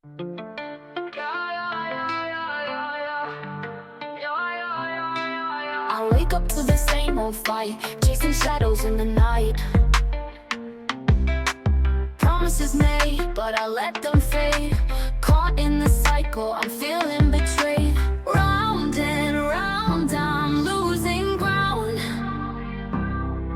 I wake up to the same old fight, chasing shadows in the night. Promises made, but I let them fade. Caught in the cycle, I'm feeling betrayed. Round and round, I'm losing ground.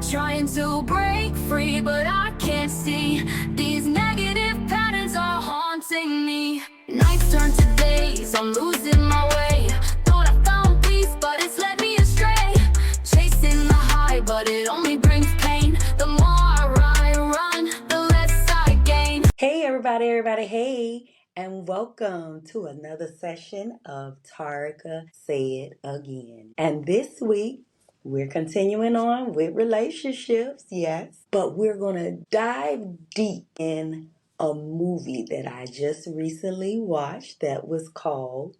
Trying to break free, but I can't see. These negative patterns are haunting me. Nights turn to days, I'm losing my way. Thought I found peace, but it's led me astray. Chasing the high, but it only brings pain. The more I run, the less I gain. Hey everybody, hey, and welcome to another session of Tarika Say It Again. And this week, we're continuing on with relationships, yes, but we're going to dive deep in a movie that I just recently watched that was called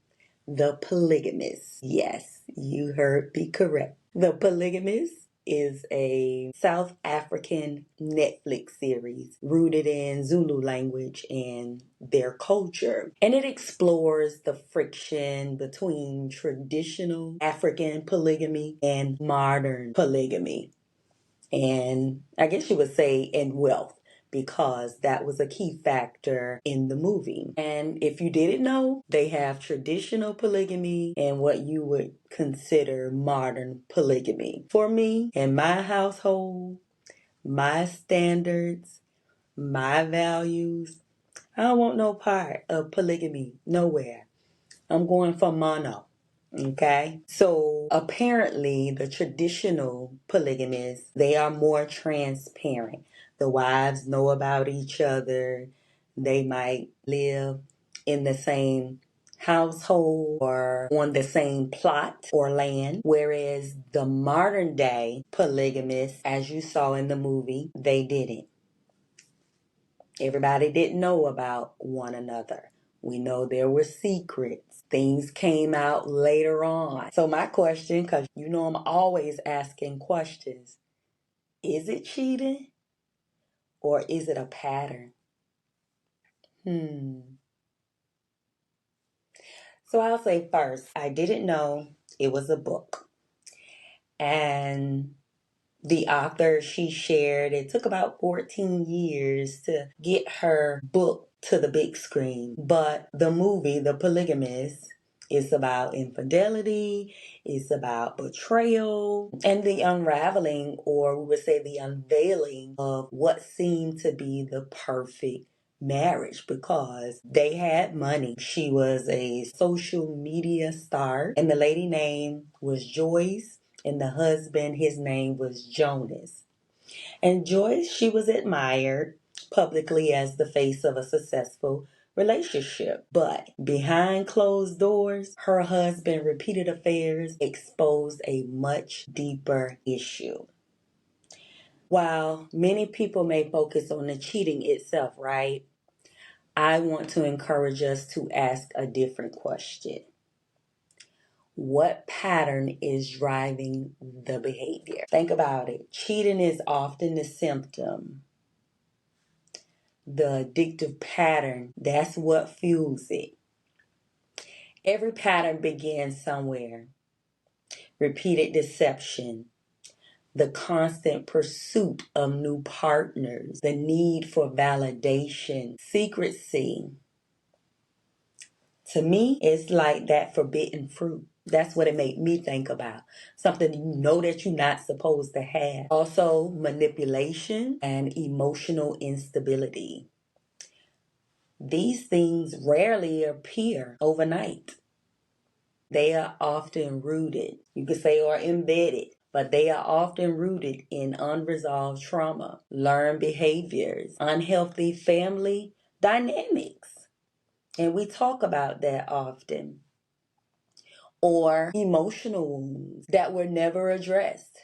The Polygamist. Yes, you heard me correct. The Polygamist is a South African Netflix series rooted in Zulu language and their culture. And it explores the friction between traditional African polygamy and modern polygamy. And I guess you would say in wealth, because that was a key factor in the movie. And if you didn't know, they have traditional polygamy and what you would consider modern polygamy. For me, in my household, my standards, my values, I don't want no part of polygamy nowhere. I'm going for mono. Okay, so apparently the traditional polygamists, they are more transparent. The wives know about each other. They might live in the same household or on the same plot or land. Whereas the modern day polygamists, as you saw in the movie, they didn't. Everybody didn't know about one another. We know there were secrets. Things came out later on. So my question, because you know I'm always asking questions, is it cheating or is it a pattern? So I'll say first, I didn't know it was a book. And the author, she shared, it took about 14 years to get her book to the big screen. But the movie, The Polygamist, is about infidelity, it's about betrayal, and the unraveling, or we would say the unveiling of what seemed to be the perfect marriage, because they had money. She was a social media star, and the lady name was Joyce, and the husband, his name was Jonas. And Joyce, she was admired publicly as the face of a successful relationship. But behind closed doors, her husband's repeated affairs exposed a much deeper issue. While many people may focus on the cheating itself, right? I want to encourage us to ask a different question. What pattern is driving the behavior? Think about it. Cheating is often the symptom. The addictive pattern, that's what fuels it. Every pattern begins somewhere. Repeated deception, the constant pursuit of new partners, the need for validation, secrecy. To me, it's like that forbidden fruit. That's what it made me think about. Something you know that you're not supposed to have. Also, manipulation and emotional instability. These things rarely appear overnight. They are often rooted, you could say, or embedded, but they are often rooted in unresolved trauma, learned behaviors, unhealthy family dynamics. And we talk about that often. Or emotional wounds that were never addressed.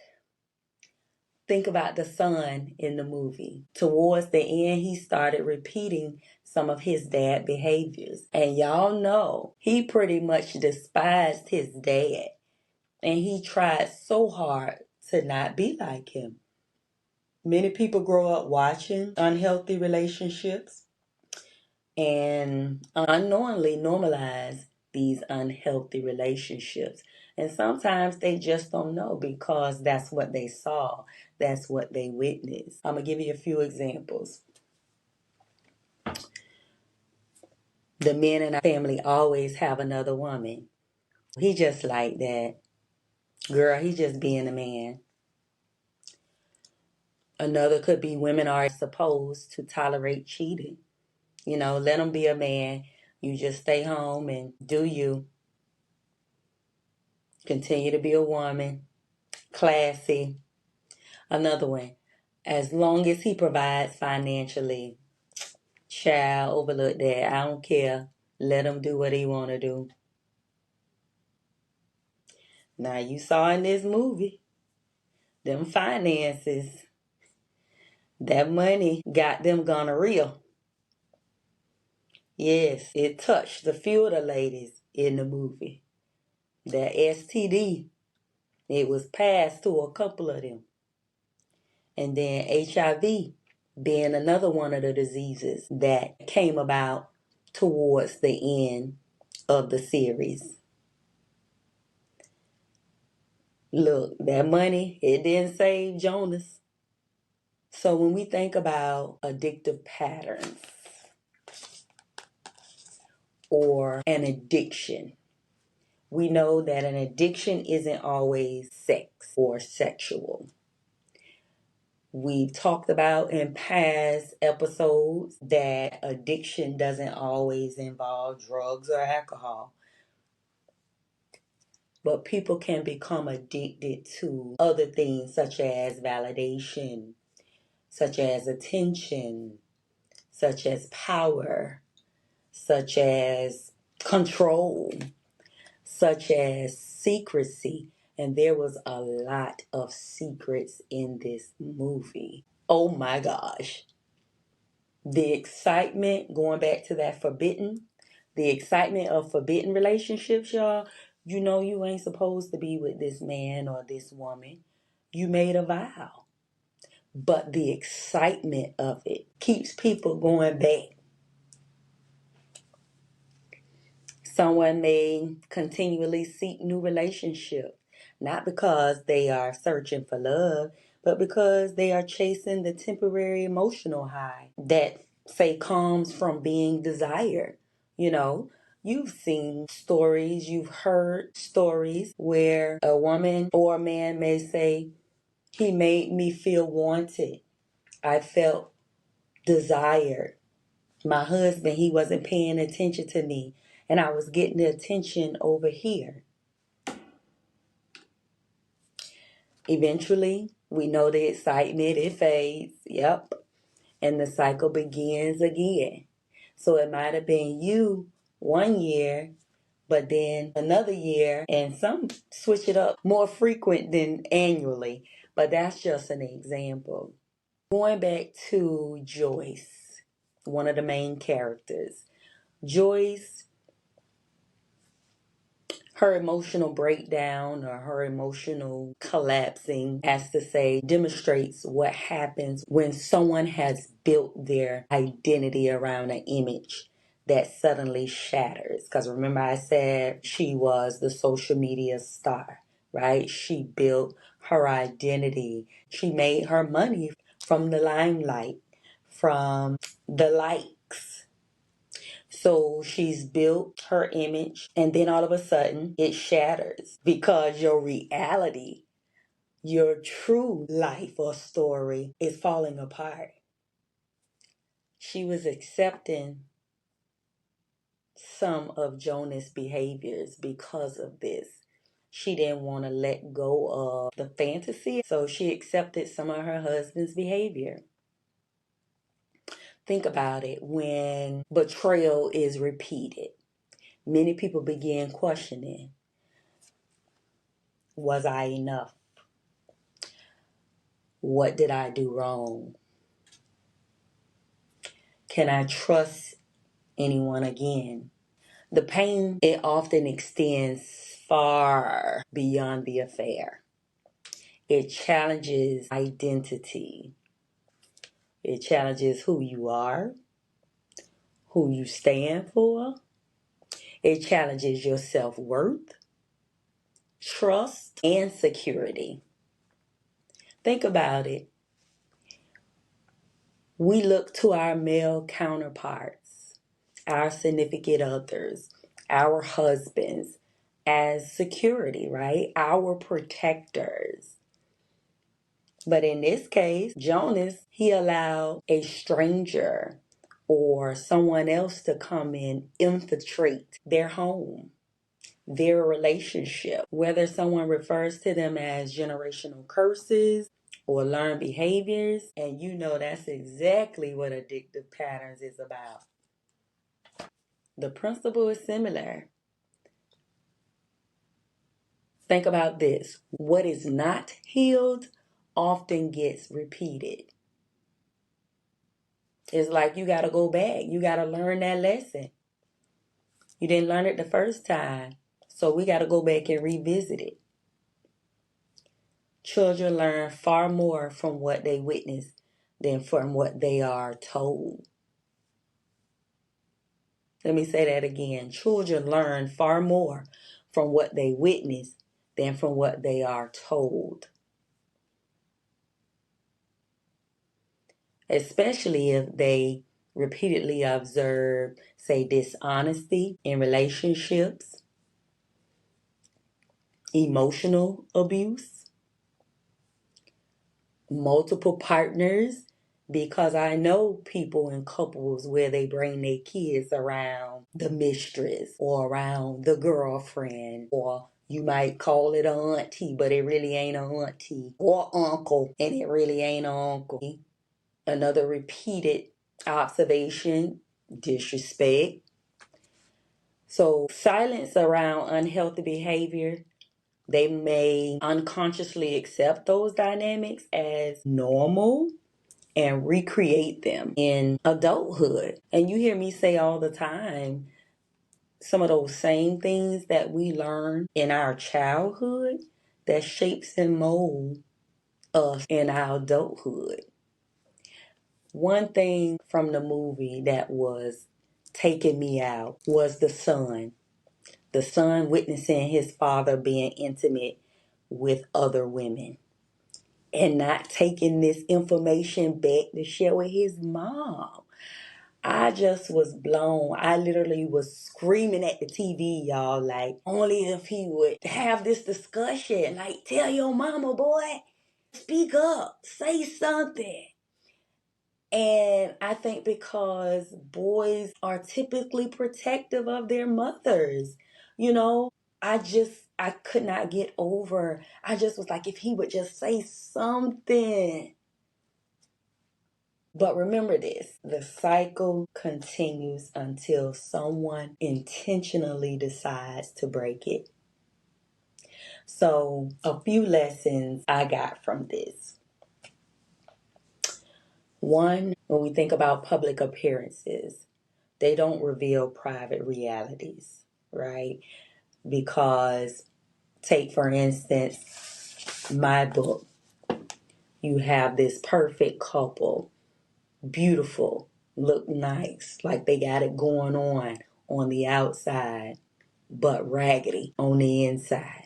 Think about the son in the movie. Towards the end, he started repeating some of his dad behaviors. And y'all know he pretty much despised his dad. And he tried so hard to not be like him. Many people grow up watching unhealthy relationships. and unknowingly normalize these unhealthy relationships. And sometimes they just don't know because that's what they saw, that's what they witnessed. I'm going to give you a few examples. The men in our family always have another woman. He just like that. Girl, he just being a man. Another could be women are supposed to tolerate cheating. Let him be a man. You just stay home and do you. Continue to be a woman. Classy. Another one. As long as he provides financially, child, overlook that. I don't care. Let him do what he want to do. Now, you saw in this movie, them finances, that money got them gonorrhea. Yes, it touched the few of the ladies in the movie. That STD, it was passed to a couple of them. And then HIV being another one of the diseases that came about towards the end of the series. Look, that money, it didn't save Jonas. So when we think about addictive patterns or an addiction, we know that an addiction isn't always sex or sexual. We've talked about in past episodes that addiction doesn't always involve drugs or alcohol. But people can become addicted to other things such as validation, such as attention, such as power, such as control, such as secrecy. And there was a lot of secrets in this movie. Oh my gosh. The excitement, going back to that the excitement of forbidden relationships, y'all. You ain't supposed to be with this man or this woman. You made a vow. But the excitement of it keeps people going back. Someone may continually seek new relationships, not because they are searching for love, but because they are chasing the temporary emotional high that, say, comes from being desired. You've seen stories, you've heard stories where a woman or a man may say, he made me feel wanted. I felt desired. My husband, he wasn't paying attention to me, and I was getting the attention over here. Eventually, we know the excitement, it fades. Yep. And the cycle begins again. So it might have been you 1 year, but then another year, and some switch it up more frequent than annually. But that's just an example. Going back to Joyce, one of the main characters. Joyce, her emotional breakdown or her emotional collapsing, as to say, demonstrates what happens when someone has built their identity around an image that suddenly shatters. Because remember, I said she was the social media star, right? She built her identity. She made her money from the limelight, from the likes. So she's built her image, and then all of a sudden it shatters because your reality, your true life or story is falling apart. She was accepting some of Jonah's behaviors because of this. She didn't want to let go of the fantasy, so she accepted some of her husband's behavior. Think about it. When betrayal is repeated, many people begin questioning, was I enough? What did I do wrong? Can I trust anyone again? The pain, it often extends far beyond the affair. It challenges identity. It challenges who you are, who you stand for. It challenges your self-worth, trust, and security. Think about it. We look to our male counterparts, our significant others, our husbands as security, right? Our protectors. But in this case, Jonas, he allowed a stranger or someone else to come and infiltrate their home, their relationship, whether someone refers to them as generational curses or learned behaviors. And you know that's exactly what addictive patterns is about. The principle is similar. Think about this. What is not healed often gets repeated. It's like you got to go back. You got to learn that lesson. You didn't learn it the first time. So we got to go back and revisit it. Children learn far more from what they witness than from what they are told. Let me say that again. Children learn far more from what they witness than from what they are told. Especially if they repeatedly observe, say, dishonesty in relationships, emotional abuse, multiple partners, because I know people in couples where they bring their kids around the mistress or around the girlfriend, or you might call it an auntie, but it really ain't an auntie, or uncle, and it really ain't an uncle. Another repeated observation, disrespect. So silence around unhealthy behavior. They may unconsciously accept those dynamics as normal and recreate them in adulthood. And you hear me say all the time, some of those same things that we learn in our childhood that shapes and molds us in our adulthood. One thing from the movie that was taking me out was the son. The son witnessing his father being intimate with other women and not taking this information back to share with his mom. I just was blown. I literally was screaming at the TV, y'all, like, only if he would have this discussion. Like, tell your mama, boy, speak up, say something. And I think because boys are typically protective of their mothers, you know, I could not get over. I just was like, if he would just say something. But remember this, the cycle continues until someone intentionally decides to break it. So, a few lessons I got from this. One, when we think about public appearances, they don't reveal private realities, right? Because, take for instance, my book, you have this perfect couple, beautiful, look nice, like they got it going on the outside, but raggedy on the inside,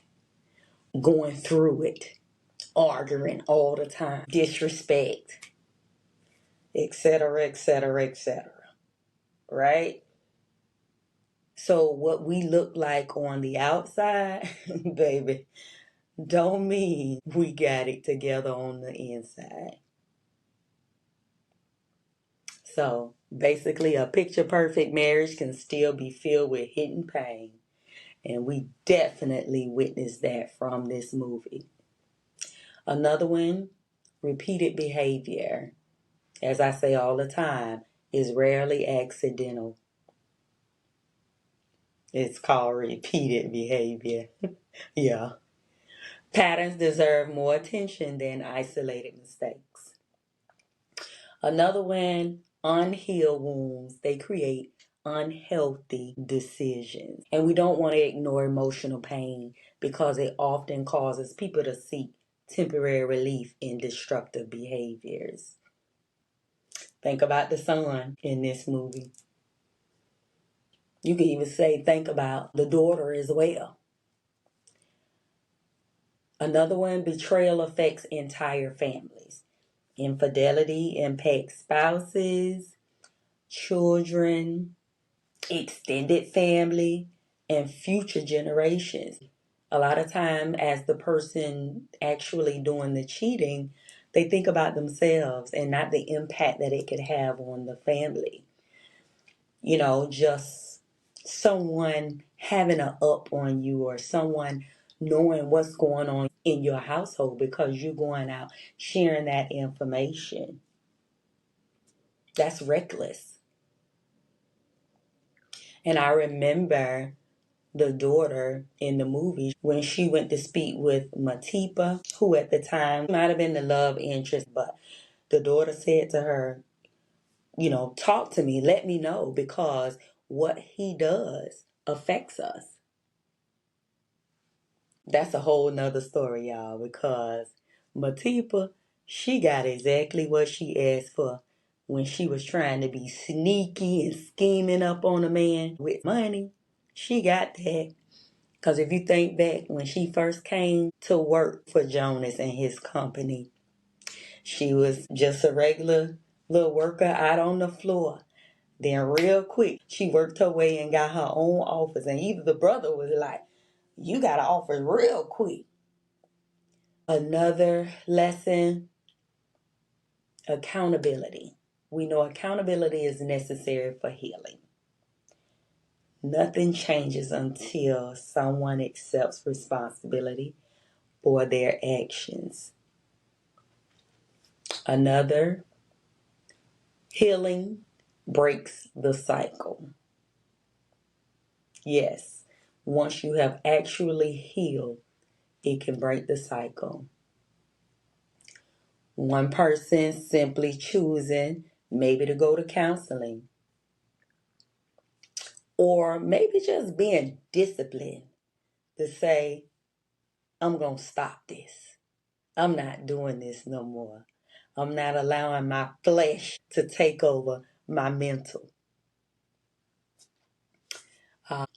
going through it, arguing all the time, disrespect, etc., etc., etc., right? So what we look like on the outside, baby, don't mean we got it together on the inside. So basically, a picture perfect marriage can still be filled with hidden pain. And we definitely witnessed that from this movie. Another one, repeated behavior, as I say all the time, is rarely accidental. It's called repeated behavior. Yeah. Patterns deserve more attention than isolated mistakes. Another one, unhealed wounds, they create unhealthy decisions. And we don't want to ignore emotional pain because it often causes people to seek temporary relief in destructive behaviors. Think about the son in this movie. You can even say, think about the daughter as well. Another one, betrayal affects entire families. Infidelity impacts spouses, children, extended family, and future generations. A lot of time, as the person actually doing the cheating, they think about themselves and not the impact that it could have on the family. Just someone having a up on you, or someone knowing what's going on in your household because you're going out sharing that information. That's reckless. And I remember the daughter in the movie when she went to speak with Matipa, who at the time might have been the love interest, but the daughter said to her, talk to me, let me know, because what he does affects us. That's a whole nother story, y'all, because Matipa, she got exactly what she asked for when she was trying to be sneaky and scheming up on a man with money. She got that. Because if you think back, when she first came to work for Jonas and his company, she was just a regular little worker out on the floor. Then real quick, she worked her way and got her own office. And even the brother was like, you got an office real quick. Another lesson, accountability. We know accountability is necessary for healing. Nothing changes until someone accepts responsibility for their actions. Another, healing breaks the cycle. Yes, once you have actually healed, it can break the cycle. One person simply choosing maybe to go to counseling, or maybe just being disciplined to say, I'm going to stop this. I'm not doing this no more. I'm not allowing my flesh to take over my mental.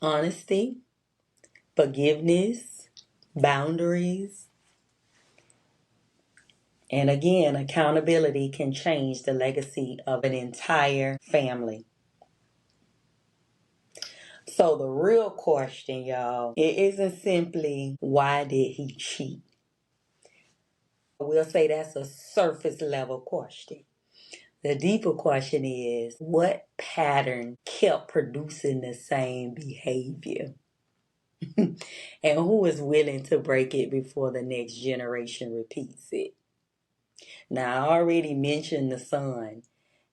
Honesty, forgiveness, boundaries, and again, accountability can change the legacy of an entire family. So the real question, y'all, it isn't simply why did he cheat? We'll say that's a surface level question. The deeper question is, what pattern kept producing the same behavior? And who is willing to break it before the next generation repeats it? Now, I already mentioned the son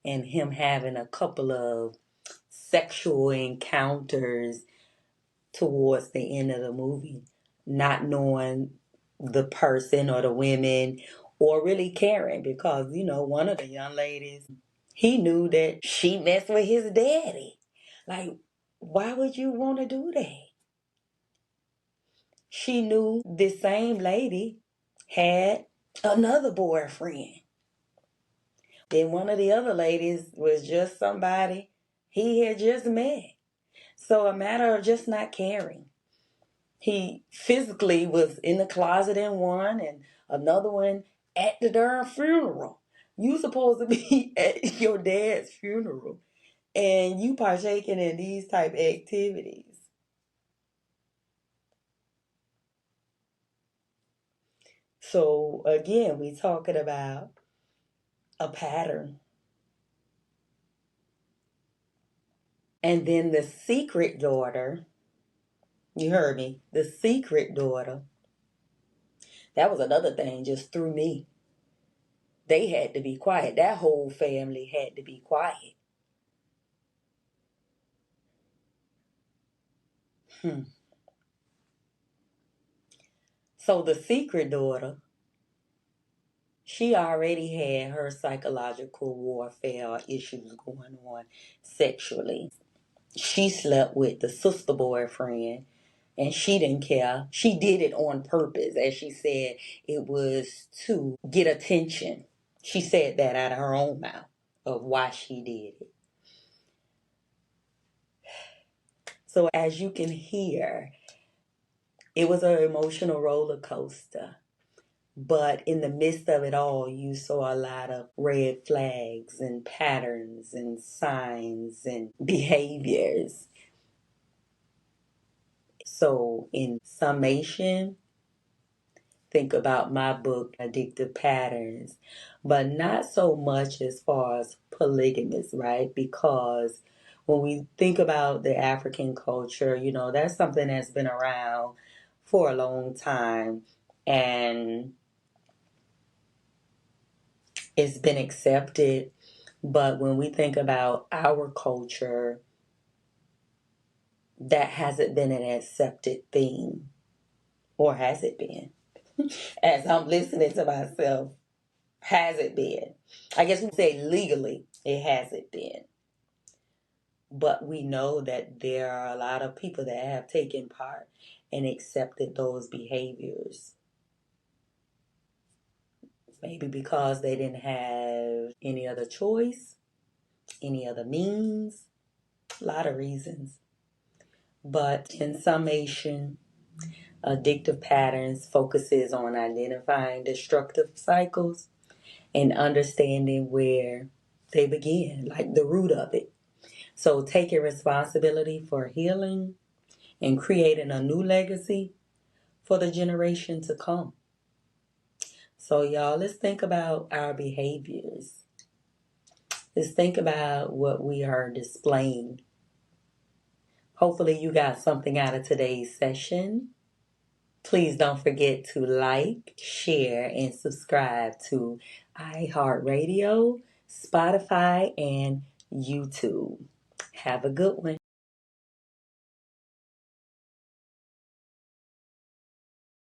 and him having a couple of sexual encounters towards the end of the movie, not knowing the person or the women or really caring, because, one of the young ladies, he knew that she messed with his daddy. Like, why would you want to do that? She knew this same lady had another boyfriend. Then one of the other ladies was just somebody he had just met. So a matter of just not caring. He physically was in the closet in one and another one at the darn funeral. You supposed to be at your dad's funeral and you partaking in these type activities. So again, we talking about a pattern. And then the secret daughter, you heard me, the secret daughter, that was another thing just threw me. They had to be quiet. That whole family had to be quiet. Hmm. So the secret daughter, she already had her psychological warfare issues going on sexually. She slept with the sister boyfriend and she didn't care. She did it on purpose. As she said, it was to get attention. She said that out of her own mouth of why she did it. So as you can hear, it was an emotional roller coaster. But in the midst of it all, you saw a lot of red flags and patterns and signs and behaviors. So, in summation, think about my book, Addictive Patterns, but not so much as far as polygamous, right? Because when we think about the African culture, that's something that's been around for a long time and it's been accepted. But when we think about our culture, that hasn't been an accepted thing. Or has it been? As I'm listening to myself, has it been? I guess we say legally, it hasn't been. But we know that there are a lot of people that have taken part and accepted those behaviors. Maybe because they didn't have any other choice, any other means, a lot of reasons. But in summation, addictive patterns focuses on identifying destructive cycles and understanding where they begin, like the root of it. So taking responsibility for healing and creating a new legacy for the generation to come. So y'all, let's think about our behaviors. Let's think about what we are displaying. Hopefully you got something out of today's session. Please don't forget to like, share, and subscribe to iHeartRadio, Spotify, and YouTube. Have a good one.